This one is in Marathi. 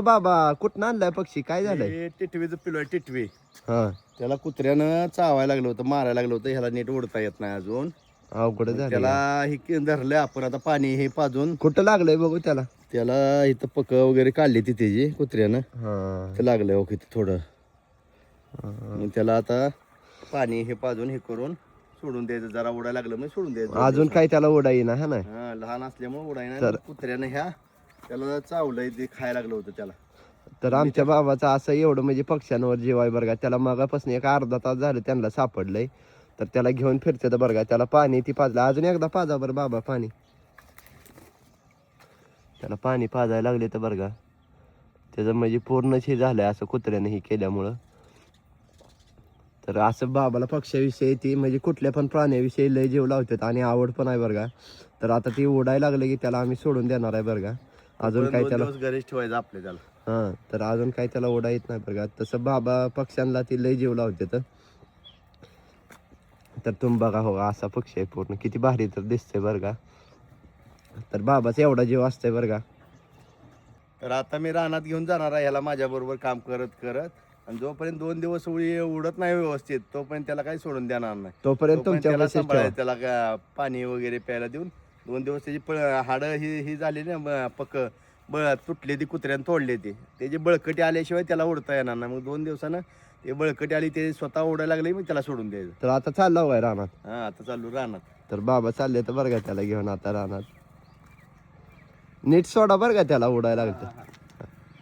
बाबा कुठं आणलाय पक्षी? काय झालंय? हे टिटवीचं पिलू आहे, टिटवी. हा त्याला कुत्र्यानं चावायला लागलं होतं, मारायला लागलं होतं. ह्याला नीट ओढता येत नाही अजून. अवघड मग झालं त्याला या. हे धरलंय आपण आता, पाणी हे पाजून. कुठं लागलंय बघू त्याला. त्याला इथं पक वगैरे काढली ती त्याची कुत्र्यानं. हा ते लागलंय हो किती थोडं. हा. मग त्याला आता पाणी हे पाजून हे करून सोडून द्यायचं. जरा उडायला लागलं मग सोडून द्यायचं 2 अजून दिवसानं. काय त्याला ओढा येईना हा नाही. हा, लहान असल्यामुळे उडाय तर नाही. कुत्र्यानं त्याला चावलंय, ते खायला लागलं होतं त्याला. तर आमच्या बाबाचं असं एवढं म्हणजे पक्ष्यांवर जीव आहे बरं का. त्याला मगापासून एक अर्धा तास झालं त्यांना सापडलंय. तर त्याला घेऊन फिरते बरं का. त्याला पाणी ती पाजलं. अजून एकदा पाजा बरं बाबा पाणी. त्याला पाणी पाजायला लागले तर बरं का. त्याचं म्हणजे पूर्णच हे झालंय असं कुत्र्याने हे केल्यामुळं. तर असं बाबाला पक्ष्याविषयी ती म्हणजे कुठल्या पण प्राण्याविषयी लय जीव लावतात आणि आवड पण आहे बरं का. तर आता ती ओढायला लागले की त्याला आम्ही सोडून देणार आहे बरं का. अजून काय 2 त्याला दिवस घरीच ठेवायचं आपल्या त्याला. हा, तर अजून काही त्याला ओढा येत नाही बरं का. तसं बाबा पक्ष्यांना ती लय जीव लावते. तर तुम्ही बघा हो, असा पक्षी आहे पूर्ण, किती भारी तर दिसतंय बरं का. तर बाबाचा एवढा जीव असतंय बरं का. तर आता मी रानात घेऊन जाणार आहे ह्याला माझ्याबरोबर काम करत करत. आणि जोपर्यंत 2 दिवस उडत नाही व्यवस्थित, तोपर्यंत त्याला काही सोडून देणार नाही. तोपर्यंत तुमच्या त्याला पैसेच ठेवा. सांभाळायचं, त्याला पाणी वगैरे प्यायला देऊन. 2 दिवस त्याची हाडं ही झाली ना, तुटले ती कुत्र्यानं तोडले ते. त्याची बळकटी आल्याशिवाय त्याला उडता येणार नाही. मग 2 दिवसानं ते बळकटी आली, ते स्वतः उडायला लागले, मग त्याला सोडून द्यायचं. तर आता चालला होय रानात. हा, आता चालू रानात. तर बाबा चालले तर बरं का त्याला घेऊन आता रानात. नीट सोडा बरं का त्याला उडायला लागतं.